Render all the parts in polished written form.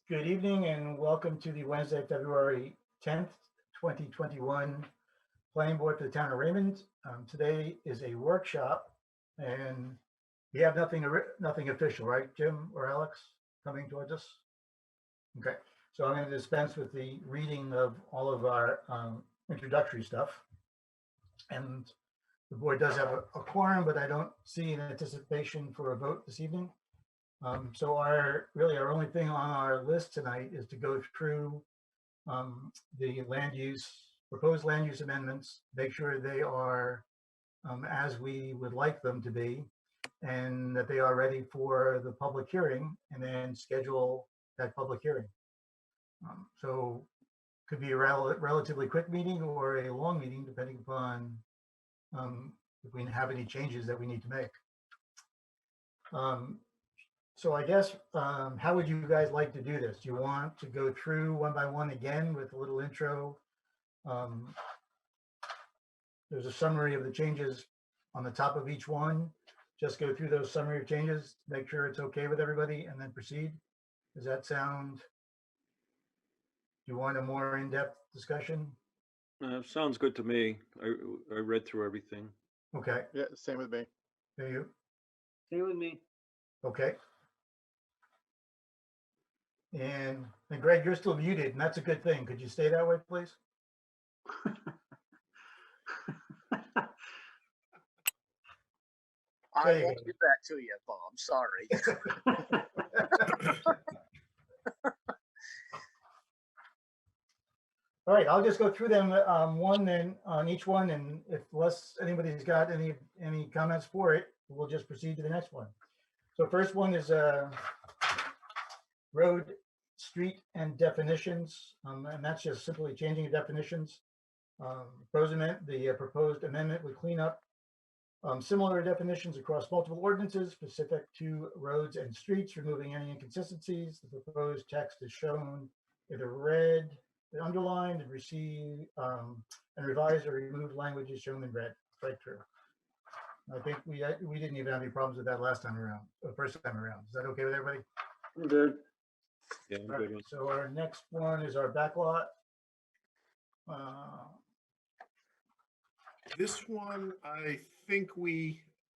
Good evening and welcome to the Wednesday, February 10th, 2021 Planning Board for the Town of Raymond. Today is a workshop and we have nothing official, right, Jim or Alex, coming towards us? Okay, so I'm going to dispense with the reading of all of our introductory stuff. And the board does have a quorum, but I don't see an anticipation for a vote this evening. So our only thing on our list tonight is to go through the proposed land use amendments, make sure they are as we would like them to be, and that they are ready for the public hearing, and then schedule that public hearing. So could be a relatively quick meeting or a long meeting, depending upon if we have any changes that we need to make. So I guess, how would you guys like to do this? Do you want to go through one by one again with a little intro? There's a summary of the changes on the top of each one. Just go through those summary of changes, make sure it's okay with everybody, and then proceed. Does that sound? Do you want a more in-depth discussion? Sounds good to me. I read through everything. Okay. Yeah, same with me. Do you? Same with me. Okay. And Greg, you're still muted, and that's a good thing. Could you stay that way, please? I won't get back to you, Bob. Sorry. All right, I'll just go through them on each one, and unless anybody's got any comments for it, we'll just proceed to the next one. So first one is road, street, and definitions, and that's just simply changing the definitions. The proposed amendment would clean up similar definitions across multiple ordinances specific to roads and streets, removing any inconsistencies. The proposed text is shown either red, underlined, and revised or removed language is shown in red. Right through. I think we didn't even have any problems with that last time around, the first time around. Is that okay with everybody? I'm good. Yeah, I'm Right, good. so our next one is our backlot. This one, I think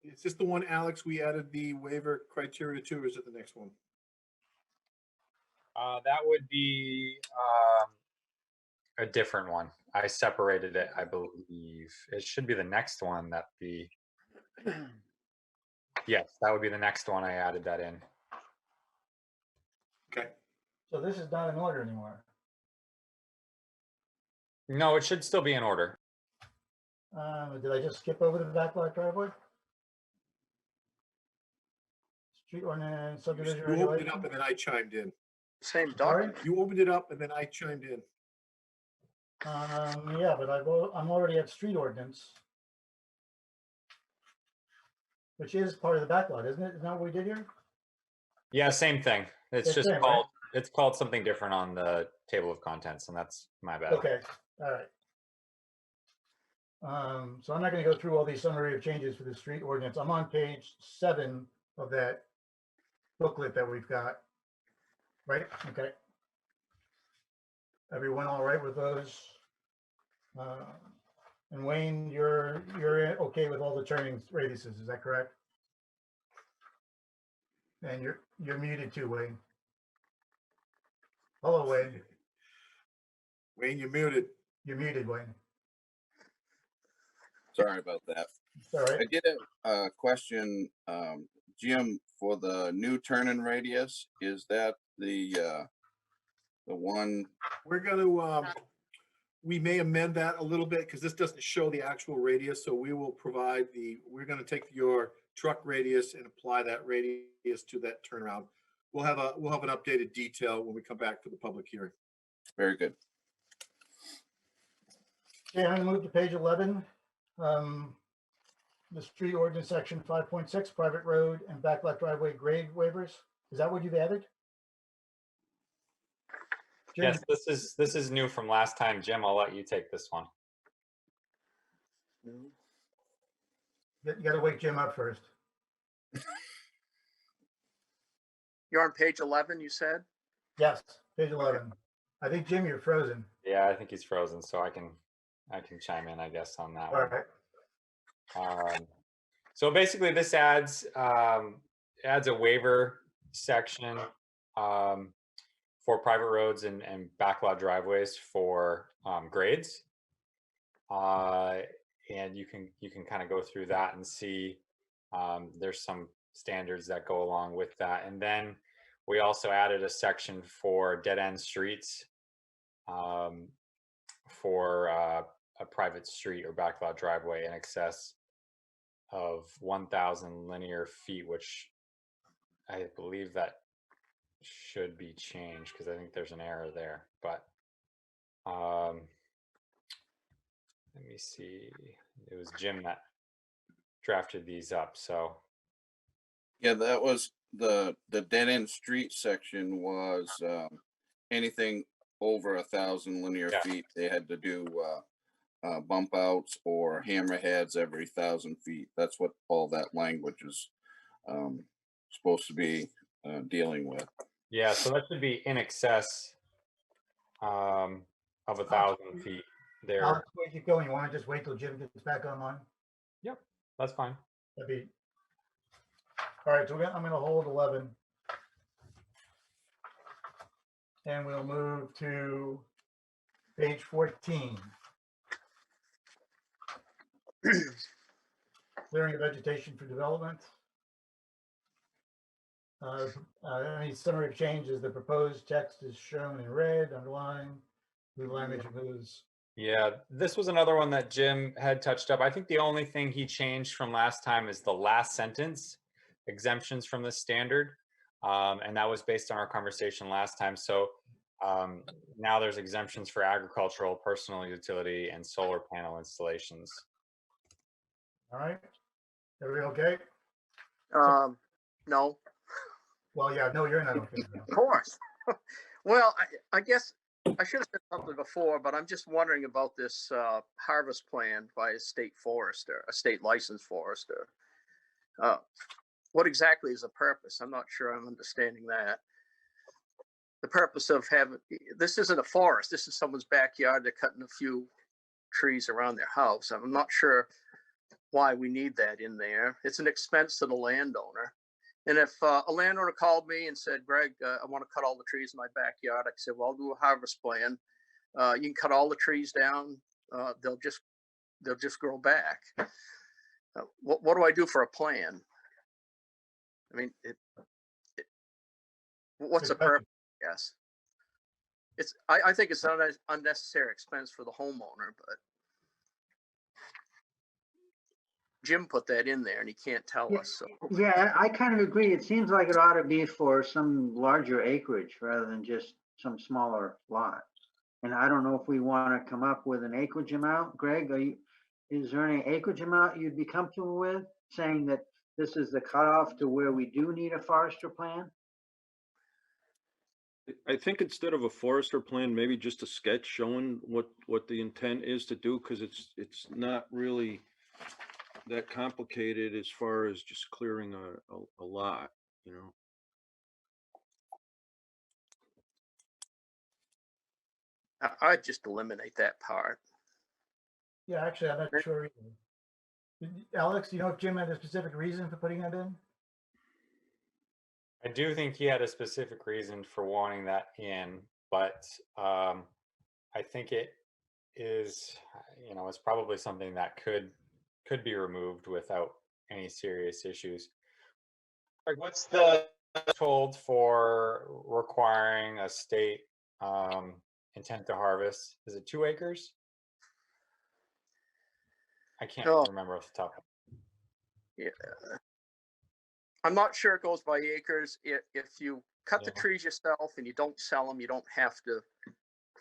is this the one, Alex, we added the waiver criteria to, or is it the next one? That would be a different one. I separated it, I believe. It should be the next one yes, that would be the next one. I added that in. Okay. So this is not in order anymore. No, it should still be in order. Did I just skip over the backlot driveway? Street ordinance, subdivision You opened it regulation? up and then I chimed in. Same Sorry? document. You opened it up and then I chimed in. Yeah, but I'm already at street ordinance, which is part of the backlot, isn't it? Isn't that what we did here? Yeah, same thing. It's just same, called It's called something different on the table of contents, and that's my bad. Okay, all right. So I'm not going to go through all these summary of changes for the street ordinance. I'm on page 7 of that booklet that we've got. Right? Okay. Everyone all right with those? And Wayne, you're okay with all the turning radiuses, is that correct? And you're muted too, Wayne. Hello, Wayne. Wayne, you're muted. You're muted, Wayne. Sorry about that. All right. I did a question, Jim, for the new turn-in radius. Is that the one? We're going to, we may amend that a little bit because this doesn't show the actual radius. So we will provide we're going to take your truck radius and apply that radius to that turnaround. We'll have an updated detail when we come back for the public hearing. Very good. Okay, I'm going to move to page 11. The street ordinance section 5.6, private road and backlot driveway grade waivers. Is that what you've added? Jim? Yes, this is new from last time. Jim, I'll let you take this one. You got to wake Jim up first. You're on page 11, you said? Yes. Page 11. I think, Jim, you're frozen. Yeah, I think he's frozen, so I can chime in, I guess, on that All one. right. So basically, this adds a waiver section for private roads and backlot driveways for grades, and you can kind of go through that and see there's some standards that go along with that, and then we also added a section for dead end streets for a private street or backlot driveway in excess of 1,000 linear feet, which I believe that should be changed because I think there's an error there. But let me see. It was Jim that drafted these up. So Yeah, that was the dead end street section was anything over 1,000 linear Yeah. feet. They had to do bump outs or hammerheads every 1,000 feet. That's what all that language is supposed to be dealing with. yeah, so that should be in excess of 1,000 feet there. Alex, before you keep going, you want to just wait till Jim gets back online? Yep, that's fine. That'd be. All right, so I'm going to hold 11. And we'll move to page 14. Clearing of vegetation for development. Any summary of changes? The proposed text is shown in red, underlined. Blue language moves. Yeah, this was another one that Jim had touched up. I think the only thing he changed from last time is the last sentence, exemptions from the standard. And that was based on our conversation last time. So now there's exemptions for agricultural, personal utility, and solar panel installations. All right. Everybody okay? No, Well, yeah, no, you're not okay. of course. Well, I guess I should have said something before, but I'm just wondering about this harvest plan by a state forester, a state licensed forester. What exactly is the purpose? I'm not sure I'm understanding that. The purpose of having, this isn't a forest. This is someone's backyard. They're cutting a few trees around their house. I'm not sure why we need that in there. It's an expense to the landowner. And if a landowner called me and said, Greg, I want to cut all the trees in my backyard, I said, well, I'll do a harvest plan. You can cut all the trees down. They'll just grow back. What do I do for a plan? I mean, what's the purpose? Yes. I think it's an unnecessary expense for the homeowner, but Jim put that in there and he can't tell us. So Yeah, I kind of agree. It seems like it ought to be for some larger acreage rather than just some smaller lot. And I don't know if we want to come up with an acreage amount. Greg, is there any acreage amount you'd be comfortable with saying that this is the cutoff to where we do need a forester plan? I think instead of a forester plan, maybe just a sketch showing what the intent is to do, because it's not really that complicated as far as just clearing a lot, you know. I'd just eliminate that part. Yeah, actually, I'm not sure either. Alex, do you know if Jim had a specific reason for putting that in? I do think he had a specific reason for wanting that in, but I think it is, it's probably something that could be removed without any serious issues. Like, what's the threshold for requiring a state intent to harvest? Is it 2 acres? I can't remember off the top. Yeah. I'm not sure it goes by acres. If you cut the trees yourself and you don't sell them, you don't have to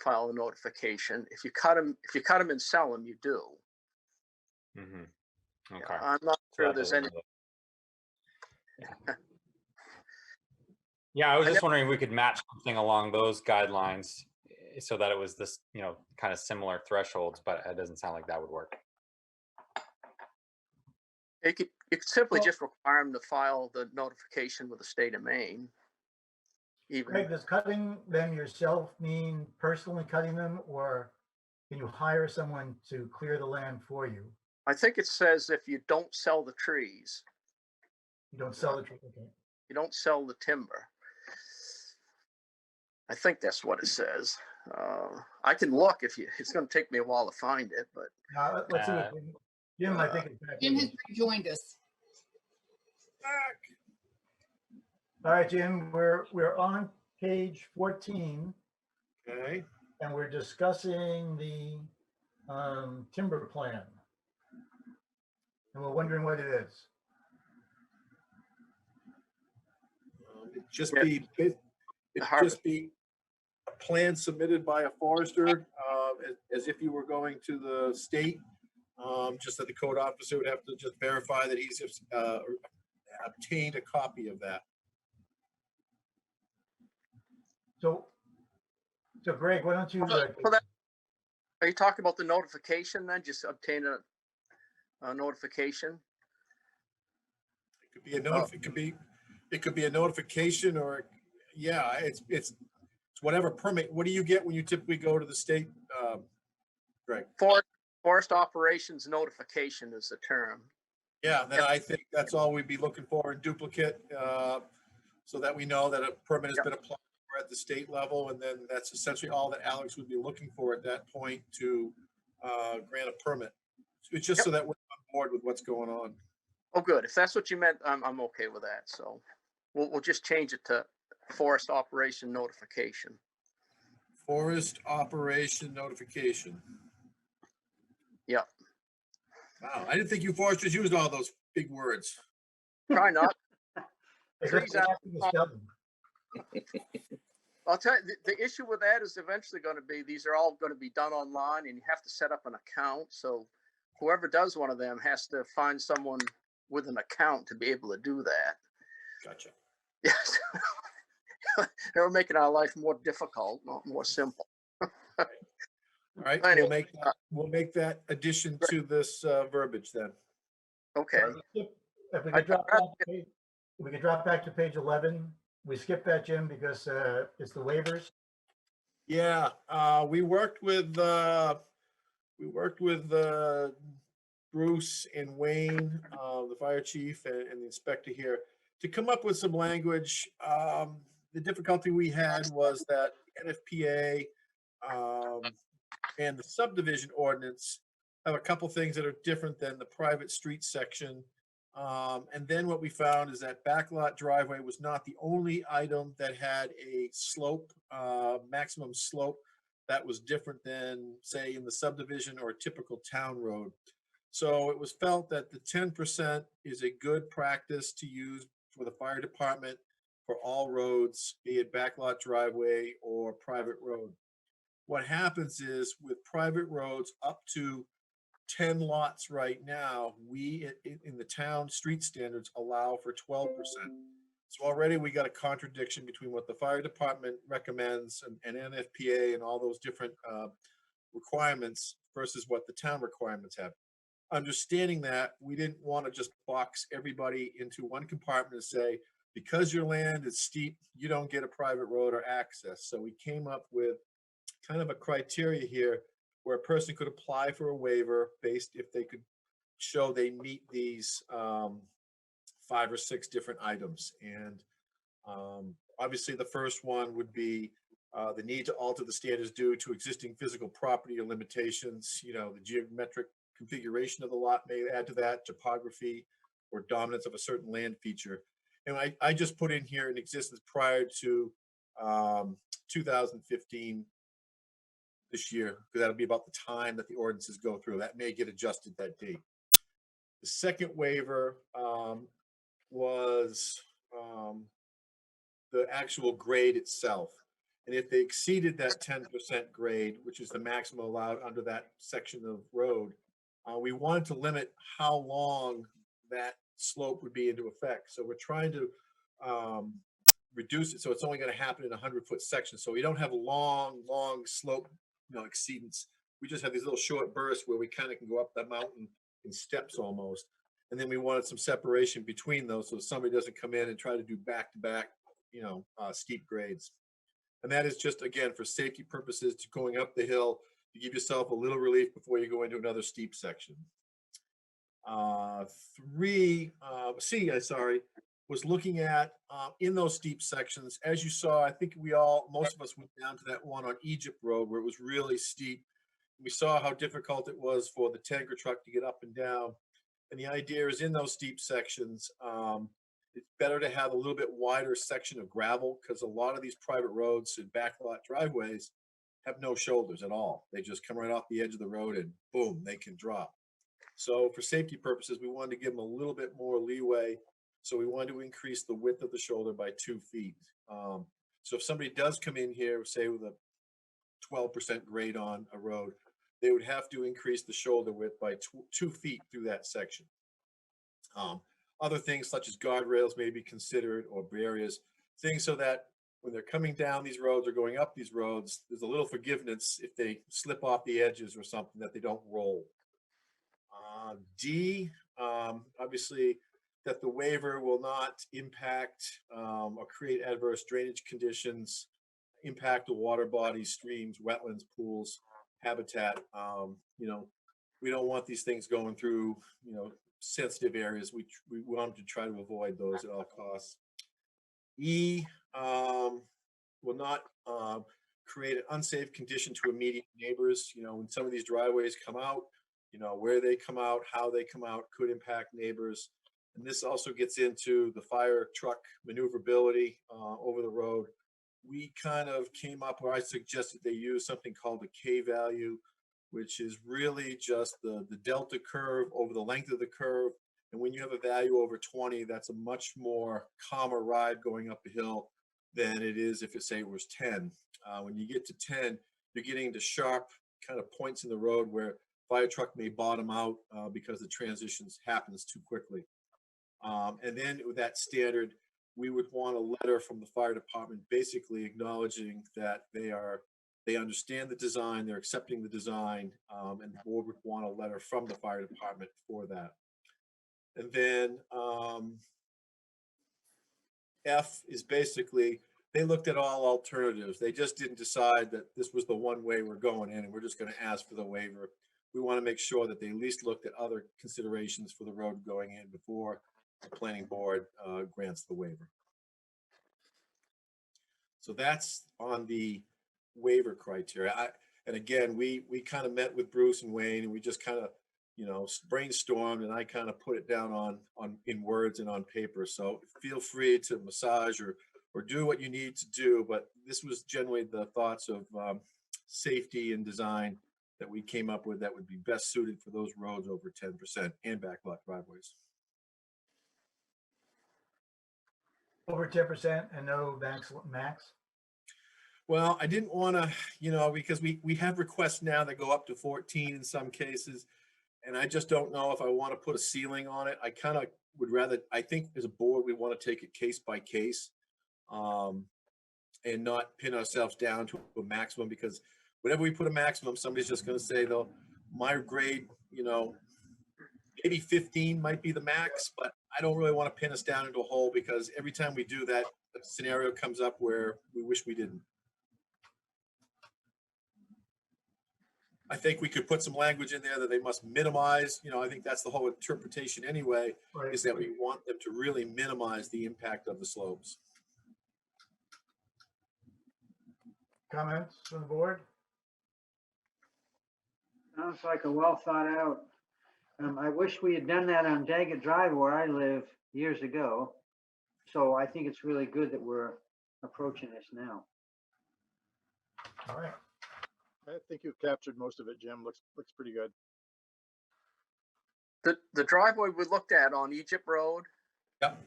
file a notification. If you cut them and sell them, you do. Mm-hmm. Okay. I'm not sure there's any. Yeah, I was just wondering if we could match something along those guidelines so that it was this, kind of similar thresholds, but it doesn't sound like that would work. You could simply just require them to file the notification with the state of Maine. even. Greg, does cutting them yourself mean personally cutting them, or can you hire someone to clear the land for you? I think it says if you don't sell the trees, You don't sell the tree, okay. you don't sell the timber. I think that's what it says. I can look if you, it's gonna take me a while to find it, but Let's see what Jim, I think, is back. Jim in. has rejoined us. All right, Jim, we're on page 14, Okay, and we're discussing the timber plan. And we're wondering what it is. it'd just Yeah. be, it'd just be a plan submitted by a forester, as if you were going to the state. Just that the code officer would have to just verify that he's obtained a copy of that. So Greg, why don't you, for that, are you talking about the notification then? Just obtain a notification? It could be a it could be a notification, or, yeah, it's whatever permit. What do you get when you typically go to the state, Greg? Forest operations notification is the term. Yeah, then I think that's all we'd be looking for in duplicate, so that we know that a permit has been applied for at the state level, and then that's essentially all that Alex would be looking for at that point to grant a permit. It's just so that we're on board with what's going on. Oh, good. If that's what you meant, I'm okay with that. So we'll just change it to forest operation notification. Forest operation notification. Yep. Wow, I didn't think you foresters used all those big words. Try not. Trees I'll tell you, the issue with that is eventually going to be, these are all going to be done online, and you have to set up an account. So whoever does one of them has to find someone with an account to be able to do that. Gotcha. Yes. They were making our life more difficult, not more simple. All right, Anyway, we'll make that addition to this verbiage then. Okay. If we could drop back to page 11, we skipped that, Jim, because it's the waivers. Yeah, we worked with Bruce and Wayne, the fire chief and the inspector here, to come up with some language. The difficulty we had was that NFPA and the subdivision ordinance have a couple things that are different than the private street section. And then what we found is that backlot driveway was not the only item that had a slope, maximum slope, that was different than, say, in the subdivision or a typical town road. So it was felt that the 10% is a good practice to use for the fire department for all roads, be it backlot driveway or private road. What happens is with private roads up to 10 lots right now, we in the town street standards allow for 12%. So already we got a contradiction between what the fire department recommends and NFPA and all those different requirements versus what the town requirements have. Understanding that, we didn't want to just box everybody into one compartment and say, because your land is steep, you don't get a private road or access. So we came up with kind of a criteria here where a person could apply for a waiver based if they could show they meet these 5 or 6 different items. And obviously the first one would be the need to alter the standards due to existing physical property or limitations. You know, the geometric configuration of the lot may add to that, topography or dominance of a certain land feature. And I just put in here in existence prior to 2015 this year, because that'll be about the time that the ordinances go through. That may get adjusted that date. The second waiver was the actual grade itself. And if they exceeded that 10% grade, which is the maximum allowed under that section of road, we wanted to limit how long that slope would be into effect. So we're trying to reduce it so it's only going to happen in a 100-foot section. So we don't have a long slope, exceedance. We just have these little short bursts where we kind of can go up the mountain in steps almost. And then we wanted some separation between those so somebody doesn't come in and try to do back-to-back steep grades. And that is just, again, for safety purposes, to going up the hill, to give yourself a little relief before you go into another steep section. C, was looking at in those steep sections. As you saw, I think most of us went down to that one on Egypt Road where it was really steep. We saw how difficult it was for the tanker truck to get up and down. And the idea is, in those steep sections, it's better to have a little bit wider section of gravel, because a lot of these private roads and backlot driveways have no shoulders at all. They just come right off the edge of the road and boom, they can drop. So for safety purposes, we wanted to give them a little bit more leeway. So we wanted to increase the width of the shoulder by 2 feet. So if somebody does come in here, say with a 12% grade on a road, they would have to increase the shoulder width by 2 feet through that section. Other things such as guardrails may be considered, or barriers, things so that when they're coming down these roads or going up these roads, there's a little forgiveness if they slip off the edges or something, that they don't roll. D, obviously, that the waiver will not impact or create adverse drainage conditions, impact the water bodies, streams, wetlands, pools, habitat. We don't want these things going through, sensitive areas. We want to try to avoid those at all costs. E, will not create an unsafe condition to immediate neighbors. When some of these driveways come out, where they come out, how they come out could impact neighbors. And this also gets into the fire truck maneuverability over the road. We kind of came up where I suggested they use something called the K value, which is really just the delta curve over the length of the curve. And when you have a value over 20, that's a much more calmer ride going up a hill than it is if it was 10. When you get to 10, you're getting into sharp kind of points in the road where fire truck may bottom out because the transitions happens too quickly. And then with that standard, we would want a letter from the fire department basically acknowledging that they understand the design, they're accepting the design, and the board would want a letter from the fire department for that. And then F is basically, they looked at all alternatives. They just didn't decide that this was the one way we're going in and we're just going to ask for the waiver. We want to make sure that they at least looked at other considerations for the road going in before the planning board grants the waiver. So that's on the waiver criteria. And again, we kind of met with Bruce and Wayne, and we just kind of, brainstormed, and I kind of put it down in words and on paper. So feel free to massage or do what you need to do. But this was generally the thoughts of safety and design that we came up with that would be best suited for those roads over 10% and backlot driveways. Over 10% and no max? Well, I didn't want to, because we have requests now that go up to 14 in some cases, and I just don't know if I want to put a ceiling on it. I kind of would rather, I think as a board, we want to take it case by case and not pin ourselves down to a maximum, because whenever we put a maximum, somebody's just going to say, though, my grade, maybe 15 might be the max, but I don't really want to pin us down into a hole, because every time we do that, a scenario comes up where we wish we didn't. I think we could put some language in there that they must minimize, I think that's the whole interpretation anyway, Right. Is that we want them to really minimize the impact of the slopes. Comments from the board? Sounds like a well thought out. I wish we had done that on Daggett Drive where I live years ago. So I think it's really good that we're approaching this now. All right. I think you've captured most of it, Jim. Looks pretty good. The driveway we looked at on Egypt Road, Yep.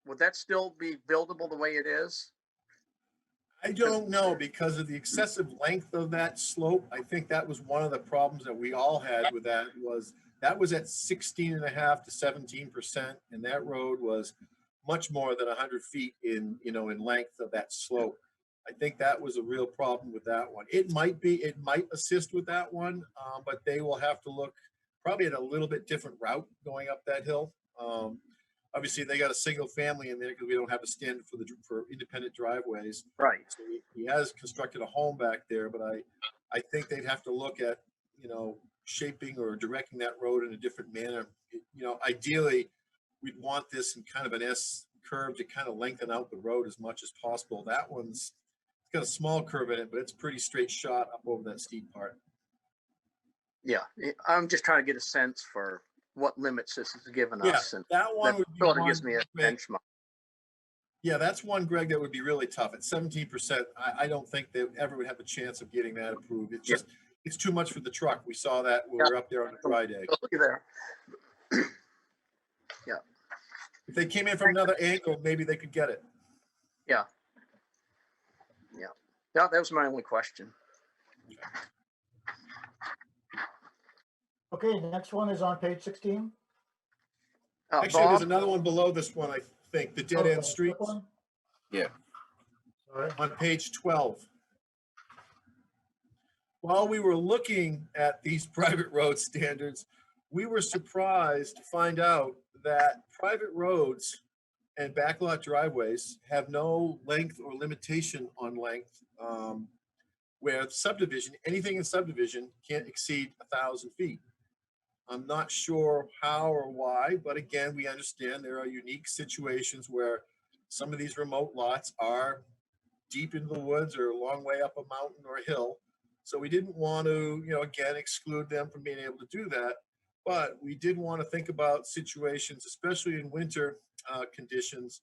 would that still be buildable the way it is? I don't know, because of the excessive length of that slope. I think that was one of the problems that we all had with that was at 16.5 to 17%. And that road was much more than 100 feet in length of that slope. I think that was a real problem with that one. It might assist with that one, but they will have to look probably at a little bit different route going up that hill. obviously they got a single family in there because we don't have a standard for independent driveways. Right. So he has constructed a home back there, but I think they'd have to look at, shaping or directing that road in a different manner. Ideally, we'd want this in kind of an S curve to kind of lengthen out the road as much as possible. That one's it's got a small curve in it, but it's pretty straight shot up over that steep part. Yeah, I'm just trying to get a sense for what limits this has given Yeah, us, and that one that would be sort of one, gives me a Greg. benchmark. Yeah, that's one, Greg, that would be really tough. At 17%, I don't think they ever would have a chance of getting that approved. It's just, it's too much for the truck. We saw that when we were up there on a dry day. So look at there. If they came in from another angle, maybe they could get it. Yeah. That was my only question. Okay, the next one is on page 16. Actually, there's Bob, another one below this one, I think, the dead Oh, end the streets one? Yeah. Sorry. on page 12. While we were looking at these private road standards, we were surprised to find out that private roads and backlot driveways have no length or limitation on length, where subdivision, anything in subdivision can't exceed 1,000 feet. I'm not sure how or why, but again, we understand there are unique situations where some of these remote lots are deep into the woods or a long way up a mountain or a hill. So we didn't want to, again, exclude them from being able to do that. But we did want to think about situations, especially in winter conditions,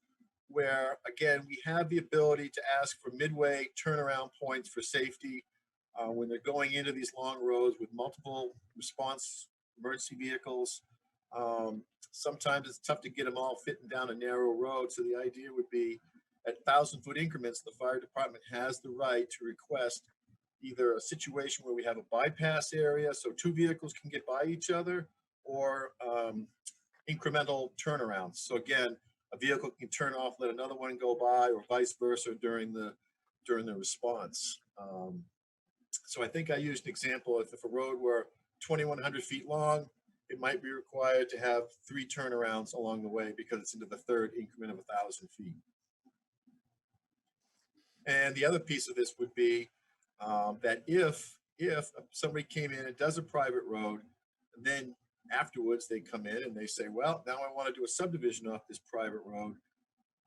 where, again, we have the ability to ask for midway turnaround points for safety when they're going into these long roads with multiple response emergency vehicles. Sometimes it's tough to get them all fitting down a narrow road. So the idea would be at 1,000-foot increments, the fire department has the right to request either a situation where we have a bypass area so two vehicles can get by each other, or incremental turnarounds. So again, a vehicle can turn off, let another one go by, or vice versa during the response. So I think I used an example. If a road were 2,100 feet long, it might be required to have 3 turnarounds along the way because it's into the third increment of 1,000 feet. And the other piece of this would be that if somebody came in and does a private road, and then afterwards they come in and they say, well, now I want to do a subdivision off this private road.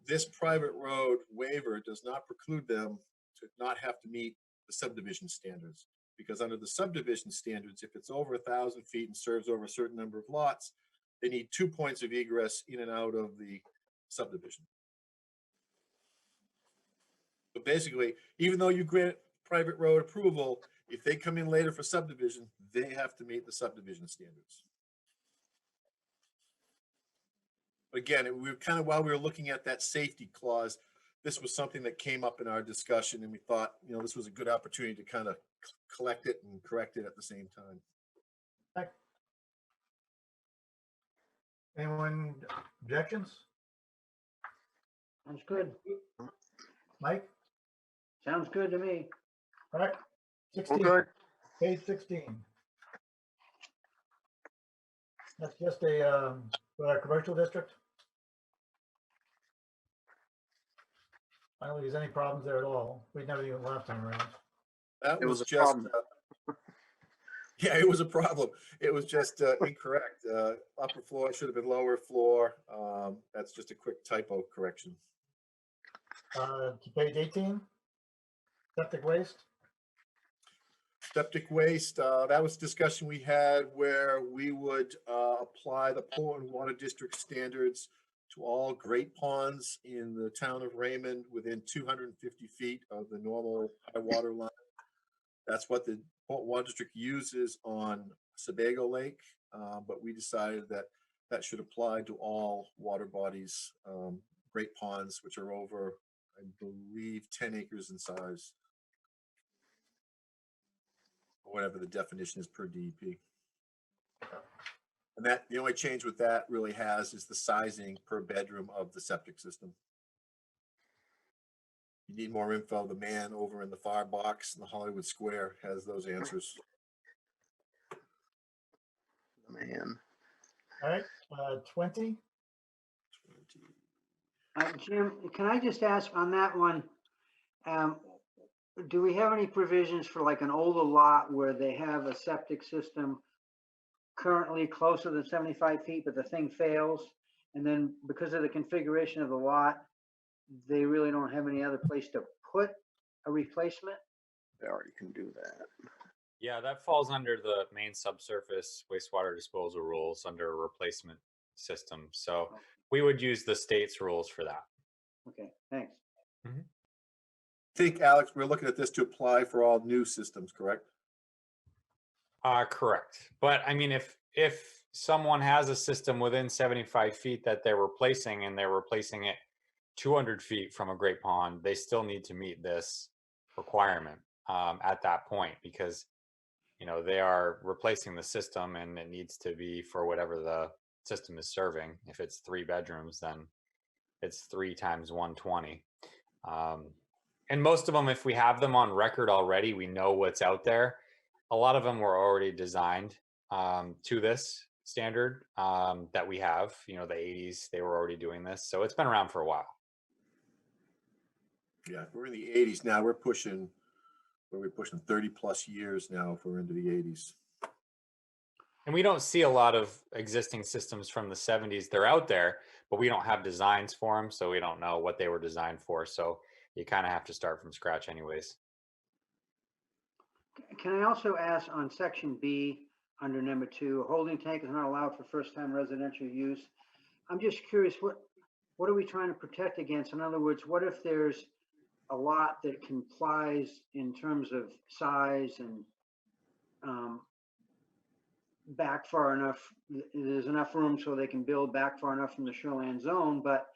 This private road waiver does not preclude them to not have to meet the subdivision standards, because under the subdivision standards, if it's over 1,000 feet and serves over a certain number of lots, they need 2 points of egress in and out of the subdivision. But basically, even though you grant private road approval, if they come in later for subdivision, they have to meet the subdivision standards. But again, we were kind of, while we were looking at that safety clause, this was something that came up in our discussion, and we thought, this was a good opportunity to kind of collect it and correct it at the same time. Anyone objections? Sounds good. Mike? Sounds good to me. All right. well, 16, good. page 16. That's just a for our commercial district. I don't think there's any problems there at all. We never even left time around. That It was was a just, problem. yeah, it was a problem. It was just incorrect. Upper floor should have been lower floor. That's just a quick typo correction. To page 18, septic waste. Septic waste, that was discussion we had where we would apply the Portland Water District standards to all great ponds in the town of Raymond within 250 feet of the normal high water line. That's what the Portland Water District uses on Sebago Lake, but we decided that that should apply to all water bodies, great ponds, which are over, I believe, 10 acres in size. Whatever the definition is per DEP. And that the only change with that really has is the sizing per bedroom of the septic system. You need more info, the man over in the far box in the Hollywood Square has those answers. Man. All right, 20. Jim, can I just ask on that one, do we have any provisions for like an older lot where they have a septic system currently closer than 75 feet, but the thing fails? And then because of the configuration of the lot, they really don't have any other place to put a replacement? They already can do that. Yeah, that falls under the main subsurface wastewater disposal rules under a replacement system. So we would use the state's rules for that. Okay, thanks. I think, Alex, we're looking at this to apply for all new systems, correct? Correct. But I mean, if someone has a system within 75 feet that they're replacing and they're replacing it 200 feet from a great pond, they still need to meet this requirement at that point, because you know they are replacing the system and it needs to be for whatever the system is serving. If it's 3 bedrooms, then it's 3 times 120. And most of them, if we have them on record already, we know what's out there. A lot of them were already designed to this standard that we have. You know, the 80s, they were already doing this. So it's been around for a while. Yeah, we're in the 80s now. We're pushing 30 plus years now if we're into the 80s. And we don't see a lot of existing systems from the 70s. They're out there, but we don't have designs for them. So we don't know what they were designed for. So you kind of have to start from scratch anyways. Can I also ask on section B under number 2, a holding tank is not allowed for first-time residential use. I'm just curious, what are we trying to protect against? In other words, what if there's a lot that complies in terms of size and back far enough, there's enough room so they can build back far enough from the shoreline zone, but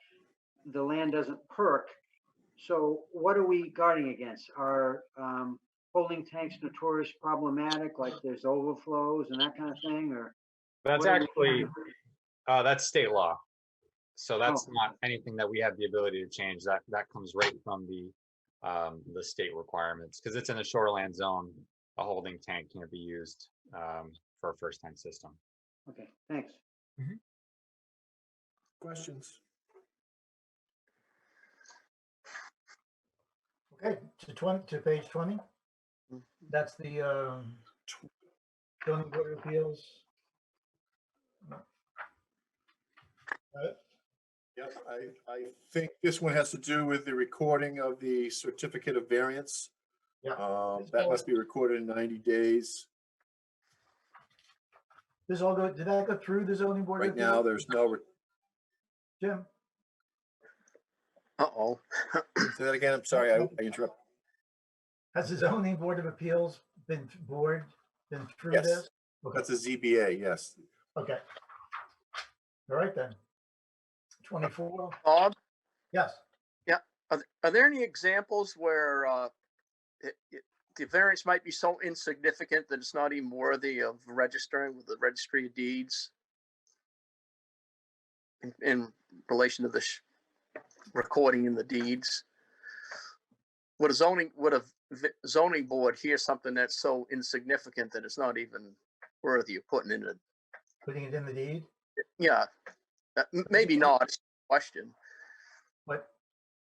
the land doesn't perk. So what are we guarding against? Are holding tanks notorious problematic, like there's overflows and that kind of thing, or? That's actually, that's state law. So that's Oh. not anything that we have the ability to change. That comes right from the state requirements, because it's in a shoreland zone. A holding tank can't be used for a first-time system. Okay, thanks. Questions? Okay, to page 20. That's the zoning board of appeals. Yes, I think this one has to do with the recording of the certificate of variance. Yeah. That must be recorded in 90 days. Did that go through the zoning board? Right now, there's no, Jim? Uh-oh. say that again, I'm sorry, I interrupted. Has the zoning board of appeals been through Yes. this? Okay. That's a ZBA, yes. Okay. All right then. 24. Bob, Yes. are there any examples where the variance might be so insignificant that it's not even worthy of registering with the registry of deeds in relation to the recording in the deeds? Would a zoning board hear something that's so insignificant that it's not even worthy of putting in Putting it in the deed, yeah, maybe not, it's a question. but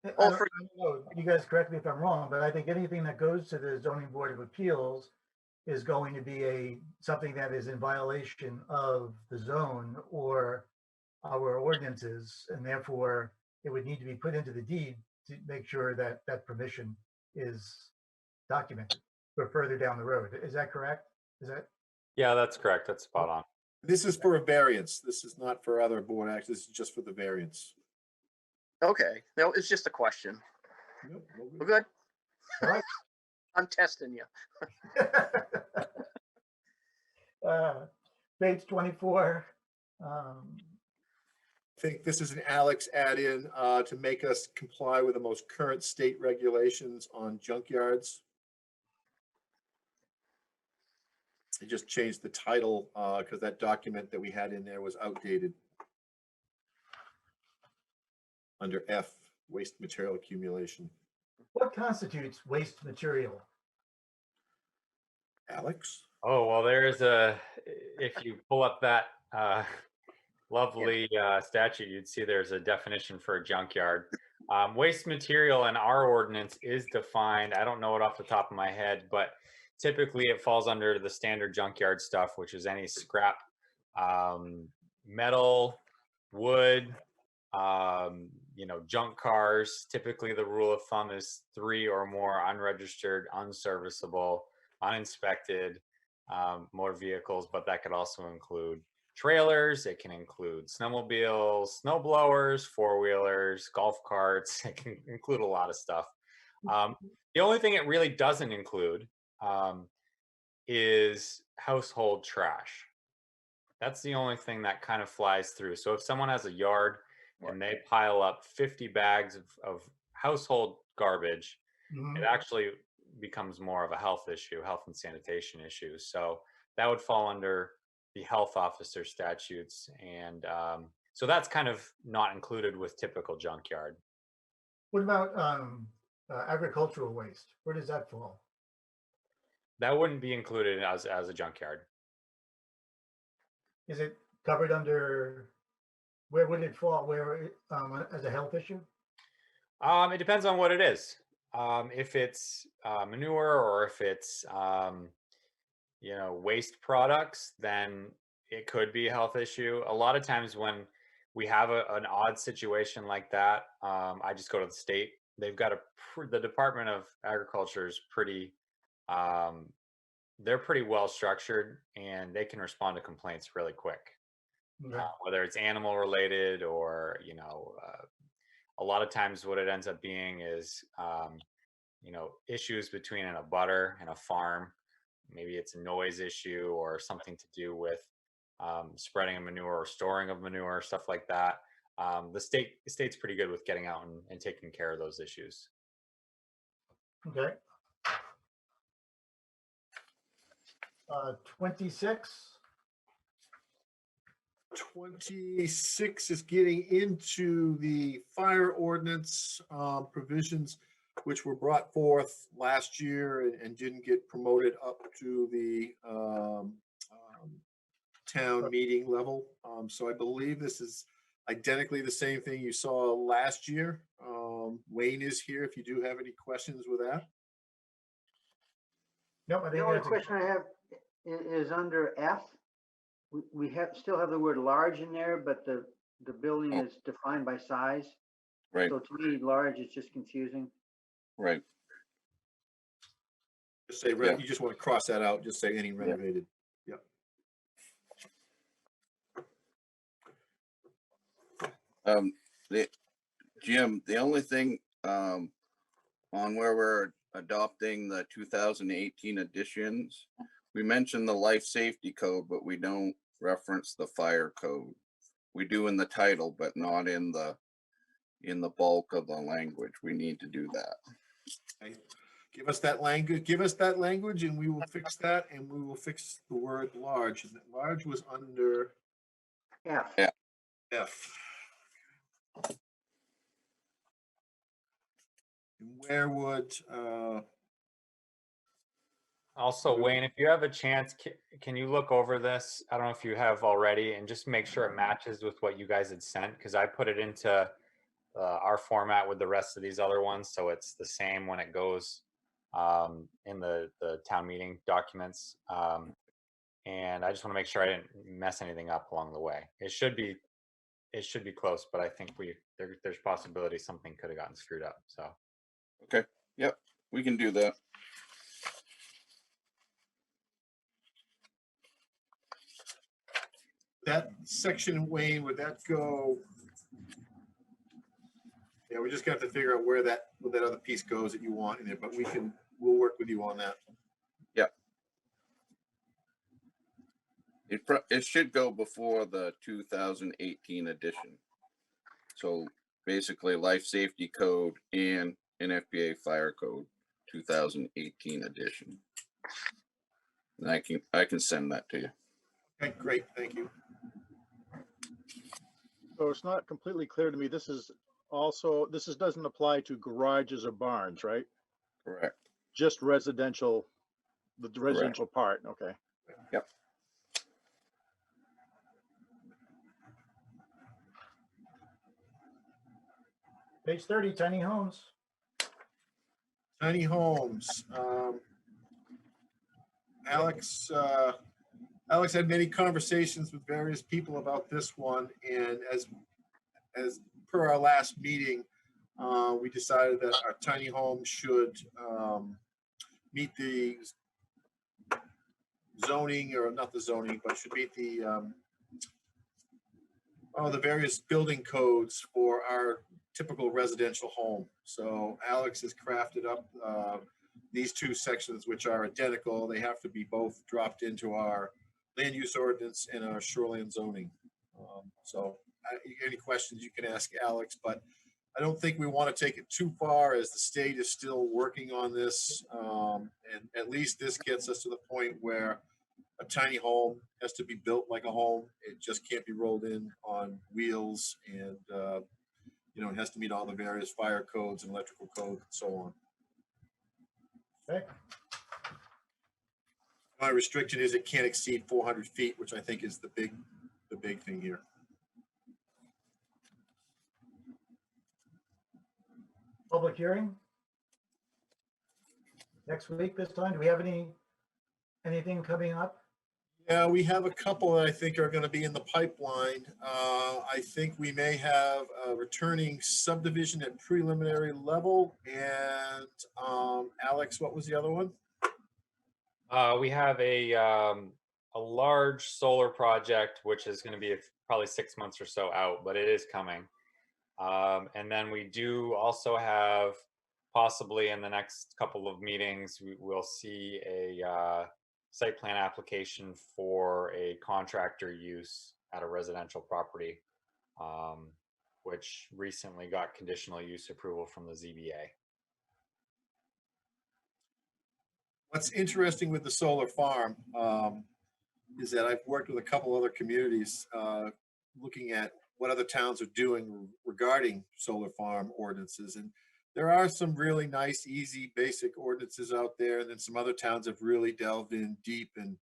I Oh, don't know, you guys correct me if I'm wrong, but I think anything that goes to the zoning board of appeals is going to be something that is in violation of the zone or our ordinances, and therefore it would need to be put into the deed to make sure that that permission is documented for further down the road. Is that correct? Is that? Yeah, that's correct. That's spot on. This is for a variance. This is not for other board acts. This is just for the variance. Okay, no, it's just a question. Nope, no good. We're good. All right. I'm testing you. Page 24. I think this is an Alex add-in to make us comply with the most current state regulations on junkyards. I just changed the title because that document that we had in there was outdated. Under F, waste material accumulation. What constitutes waste material? Alex? Oh, well, if you pull up that lovely statute, you'd see there's a definition for a junkyard. Waste material in our ordinance is defined. I don't know it off the top of my head, but typically it falls under the standard junkyard stuff, which is any scrap, metal, wood, junk cars. Typically the rule of thumb is 3 or more unregistered, unserviceable, uninspected motor vehicles, but that could also include trailers. It can include snowmobiles, snow blowers, 4-wheelers, golf carts. It can include a lot of stuff. The only thing it really doesn't include is household trash. That's the only thing that kind of flies through. So if someone has a yard and they pile up 50 bags of household garbage, it actually becomes more of a health issue, health and sanitation issue. So that would fall under the health officer statutes. And so that's kind of not included with typical junkyard. What about agricultural waste? Where does that fall? That wouldn't be included as a junkyard. Is it covered under, where would it fall? Where, as a health issue? It depends on what it is. If it's manure or if it's waste products, then it could be a health issue. A lot of times when we have an odd situation like that, I just go to the state. They've got the Department of Agriculture is pretty, they're pretty well structured, and they can respond to complaints really quick. Okay. Whether it's animal related or, a lot of times what it ends up being is, issues between a butter and a farm. Maybe it's a noise issue or something to do with spreading of manure or storing of manure, stuff like that. The state's pretty good with getting out and taking care of those issues. Okay. 26. 26 is getting into the fire ordinance provisions, which were brought forth last year and didn't get promoted up to the town meeting level. So I believe this is identically the same thing you saw last year. Wayne is here if you do have any questions with that. No, I The think only that's question I have is under F. We still have the word large in there, but the building is defined by size. Right, So to me, large is just confusing. right. Just say, Yeah. you just want to cross that out, just say any renovated. Jim, the only thing on where we're adopting the 2018 editions, we mentioned the life safety code, but we don't reference the fire code. We do in the title, but not in the bulk of the language. We need to do that. Okay. Give us that language and we will fix that, and we will fix the word large. And large was under F. Yeah. F. And where would, Also, Wayne, if you have a chance, can you look over this? I don't know if you have already, and just make sure it matches with what you guys had sent, because I put it into our format with the rest of these other ones, so it's the same when it goes in the town meeting documents. And I just want to make sure I didn't mess anything up along the way. It should be close, but I think there's possibility something could have gotten screwed up. So. Okay, yep, we can do that. that section, Wayne, would that go? Yeah, we just got to figure out where that other piece goes that you want in there, but we'll work with you on that. It should go before the 2018 edition. So basically life safety code and NFPA fire code 2018 edition. And I can send that to you. Okay, great, thank you. So it's not completely clear to me. This doesn't apply to garages or barns, right? Correct. Just residential, the residential part. Okay. Yep. Page 30, tiny homes. Tiny homes. Alex had many conversations with various people about this one, and as per our last meeting, we decided that our tiny home should meet the zoning, or not the zoning, but should meet the various building codes for our typical residential home. So Alex has crafted up these two sections, which are identical. They have to be both dropped into our land use ordinance and our shoreline zoning. Any questions you can ask Alex, but I don't think we want to take it too far, as the state is still working on this. And at least this gets us to the point where a tiny home has to be built like a home. It just can't be rolled in on wheels, and it has to meet all the various fire codes and electrical codes and so on. Okay. My restriction is it can't exceed 400 feet, which I think is the big thing here. Public hearing? Next week this time? Do we have anything coming up? Yeah, we have a couple that I think are going to be in the pipeline. I think we may have a returning subdivision at preliminary level. And Alex, what was the other one? We have a large solar project, which is going to be probably 6 months or so out, but it is coming. And then we do also have, possibly in the next couple of meetings, we'll see a site plan application for a contractor use at a residential property, which recently got conditional use approval from the ZBA. What's interesting with the solar farm is that I've worked with a couple other communities looking at what other towns are doing regarding solar farm ordinances. And there are some really nice, easy, basic ordinances out there. And then some other towns have really delved in deep and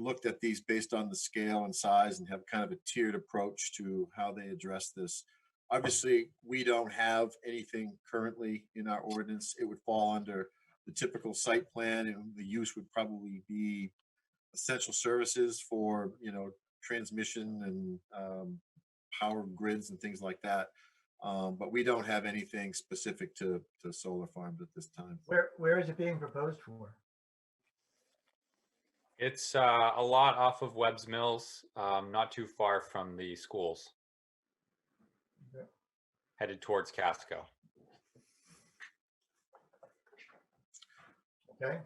looked at these based on the scale and size, and have kind of a tiered approach to how they address this. Obviously, we don't have anything currently in our ordinance. It would fall under the typical site plan, and the use would probably be essential services for, transmission and power grids and things like that. But we don't have anything specific to solar farms at this time. Where is it being proposed for? It's a lot off of Webb's Mills, not too far from the schools. Okay. Headed towards Casco. Okay.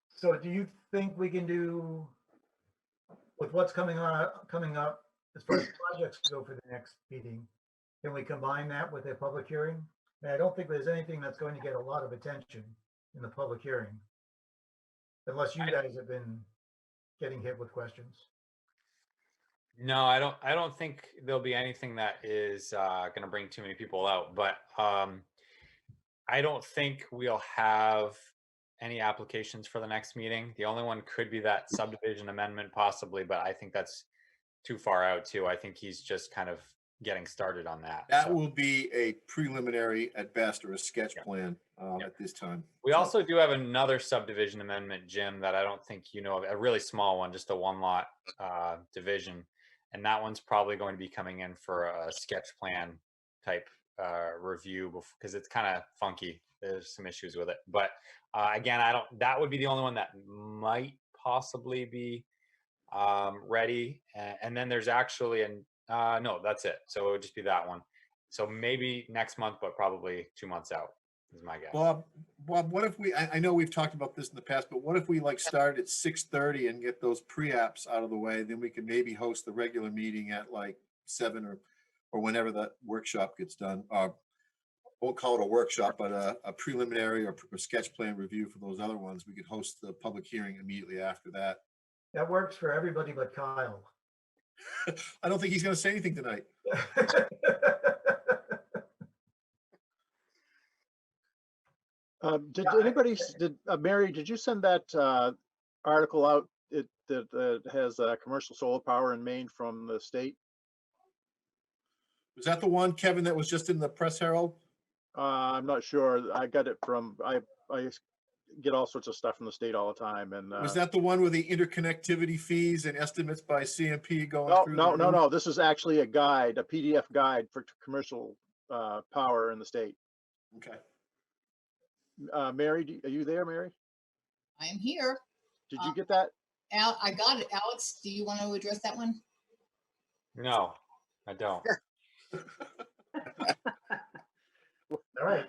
So do you think we can do, with what's coming up as far as projects go for the next meeting, can we combine that with a public hearing? And I don't think there's anything that's going to get a lot of attention in the public hearing, unless you guys have been getting hit with questions. No, I don't think there'll be anything that is going to bring too many people out, but I don't think we'll have any applications for the next meeting. The only one could be that subdivision amendment possibly, but I think that's too far out too. I think he's just kind of getting started on that. That will be a preliminary at best, or a sketch plan at this time. We also do have another subdivision amendment, Jim, that I don't think you know of, a really small one, just a one lot division. And that one's probably going to be coming in for a sketch plan type review, because it's kind of funky. There's some issues with it. But again, that would be the only one that might possibly be ready. And then there's actually no, that's it. So it would just be that one. So maybe next month, but probably 2 months out is my guess. Bob, what if I know we've talked about this in the past, but what if we start at 6:30 and get those pre-apps out of the way? Then we can maybe host the regular meeting at 7 or whenever that workshop gets done. Won't call it a workshop, but a preliminary or sketch plan review for those other ones. We could host the public hearing immediately after that. That works for everybody but Kyle. I don't think he's going to say anything tonight. Mary, did you send that article out that has commercial solar power in Maine from the state? Was that the one, Kevin, that was just in the Press Herald? I'm not sure. I got it from, I get all sorts of stuff from the state all the time and. Was that the one with the interconnectivity fees and estimates by CMP going No, through? no, the no, roof? no. This is actually a guide, a PDF guide for commercial power in the state. Okay. Mary, are you there, Mary? I am here. Did you get that? Al, I got it. Alex, do you want to address that one? No, I don't. All right.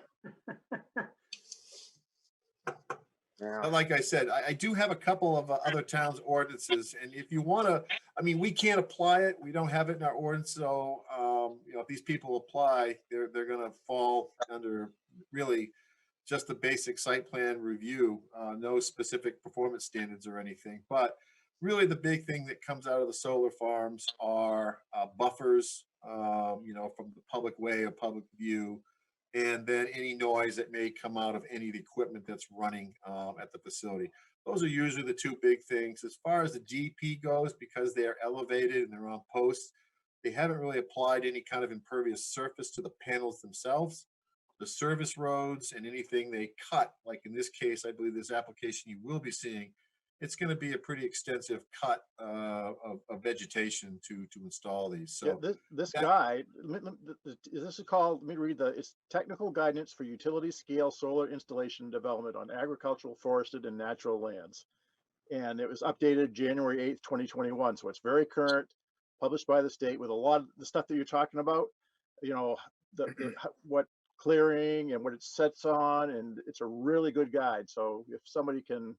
Yeah. Like I said, I do have a couple of other towns' ordinances, and if you want to, I mean, we can't apply it. We don't have it in our ordinance, so you know, if these people apply, they're going to fall under really just the basic site plan review, no specific performance standards or anything. But really, the big thing that comes out of the solar farms are buffers, you know, from the public way or public view. And then any noise that may come out of any of the equipment that's running at the facility. Those are usually the two big things. As far as the GP goes, because they are elevated and they're on posts, they haven't really applied any kind of impervious surface to the panels themselves. The service roads and anything they cut, like in this case, I believe this application you will be seeing, it's going to be a pretty extensive cut of vegetation to install these. So Yeah, this guide, this is called, let me read it's Technical Guidance for Utility Scale Solar Installation Development on Agricultural, Forested, and Natural Lands. And it was updated January 8th, 2021. So it's very current, published by the state with a lot of the stuff that you're talking about, you know, what clearing and what it sets on. And it's a really good guide. So if somebody can,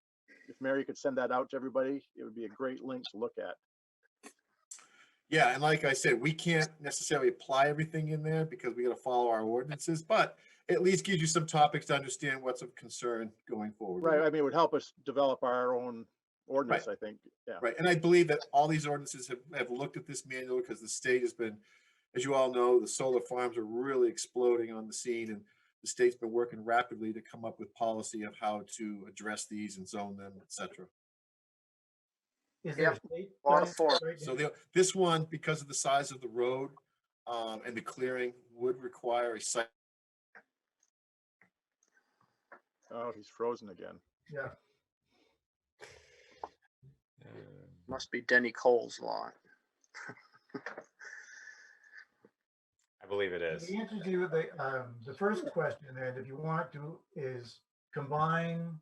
if Mary could send that out to everybody, it would be a great link to look at. yeah, and like I said, we can't necessarily apply everything in there because we got to follow our ordinances, but at least gives you some topics to understand what's of concern going forward. Right. I mean, it would help us develop our own ordinance, Right. I think. Yeah. Right. And I believe that all these ordinances have looked at this manual because the state has been, as you all know, the solar farms are really exploding on the scene, and the state's been working rapidly to come up with policy of how to address these and zone them, et cetera. Is there Yep. a state A lot of guidance form. right So now? this one, because of the size of the road and the clearing, would require a site. Oh, he's frozen again. Yeah. Must be Denny Cole's lot. I believe it is. The answer to the first question, and if you want to, is combine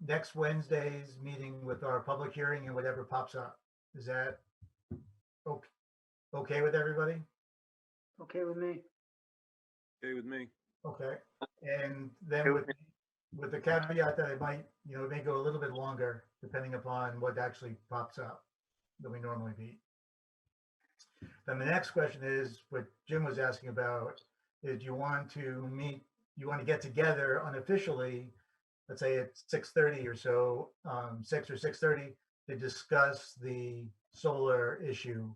next Wednesday's meeting with our public hearing and whatever pops up. Is that okay with everybody? Okay with me? Okay with me. Okay. And then Okay with with the caveat that it might, you know, it may go a little bit longer depending upon what actually pops up than we normally meet. Then the next question is what Jim was asking about, is you want to meet, you want to get together unofficially, let's say at 6:30 or so, 6 or 6:30, to discuss the solar issue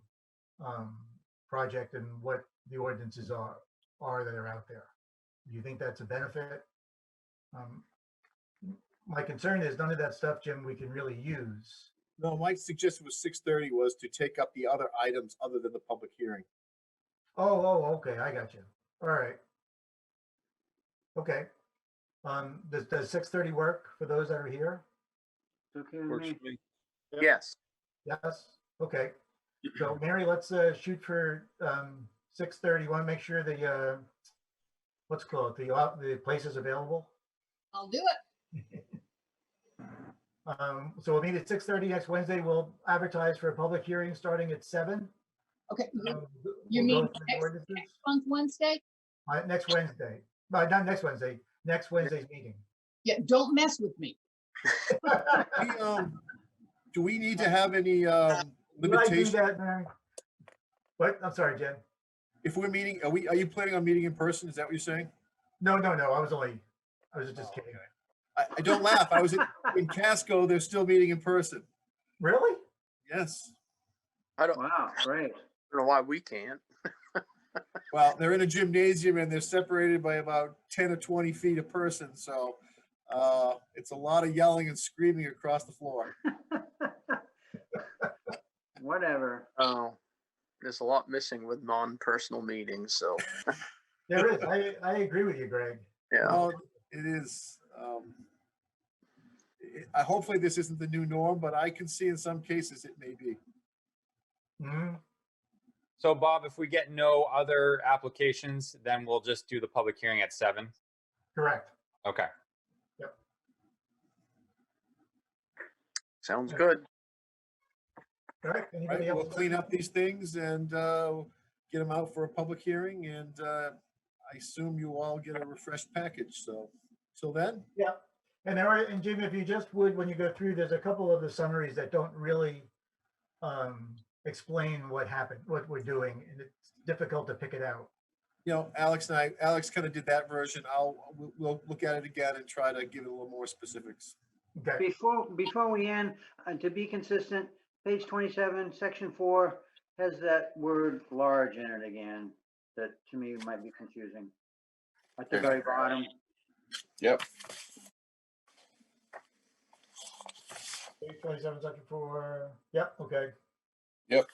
project and what the ordinances are that are out there. Do you think that's a benefit? My concern is none of that stuff, Jim, we can really use. No, my suggestion was 6:30 was to take up the other items other than the public hearing. Oh, okay, I got you. All right. Okay. Does 6:30 work for those that are here? It's okay with Works me? for me. Yes. Yes. Okay. So Mary, let's shoot for 6:30. Want to make sure the what's called the place is available. I'll do it. So we'll meet at 6:30 next Wednesday. We'll advertise for a public hearing starting at 7. Okay. We'll You go mean through the next ordinances. month, Wednesday? Next Wednesday. No, not next Wednesday. Next Wednesday's meeting. Yeah, don't mess with me. Do we need to have any Did I do limitation? that, Mary? What? I'm sorry, Jen. If we're meeting, are you planning on meeting in person? Is that what you're saying? No. I was just kidding. I don't laugh. I was in Casco. They're still meeting in person. Really? Yes. I don't Wow, great. know why we can't. Well, they're in a gymnasium and they're separated by about 10 or 20 feet a person. So it's a lot of yelling and screaming across the floor. Whatever. Oh, there's a lot missing with non-personal meetings, so. There is. I agree with you, Greg. Yeah. Well, it is. Hopefully this isn't the new norm, but I can see in some cases it may be. Mhm. So Bob, if we get no other applications, then we'll just do the public hearing at 7. Correct. Okay. Sounds good. All right. Right, Anybody we'll else? clean up these things and get them out for a public hearing, and I assume you all get a refreshed package, so, till then, Yeah. And there are, and Jim, if you just would, when you go through, there's a couple of the summaries that don't really explain what happened, what we're doing, and it's difficult to pick it out. Alex kind of did that version. We'll look at it again and try to give it a little more specifics. Okay. Before we end, to be consistent, page 27, section 4 has that word large in it again. That to me might be confusing. At the very bottom. Yep. Page 27, section 4. Yep. Okay. Yep.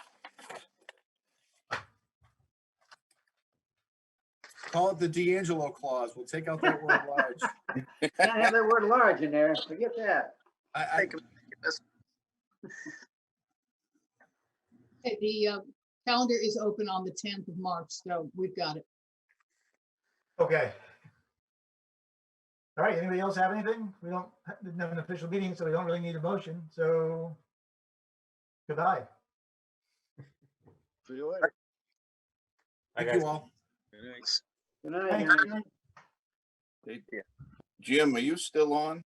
Call it the D'Angelo clause. We'll take out that word large. Can't have that word large in there. Forget that. I, Take 'em. Okay, the calendar is open on the 10th of March, so we've got it. Okay. All right. Anybody else have anything? We didn't have an official meeting, so we don't really need a motion. So goodbye. See you later. Bye, thank guys. you all. Good night. Thanks. guys. Jim, are you still on?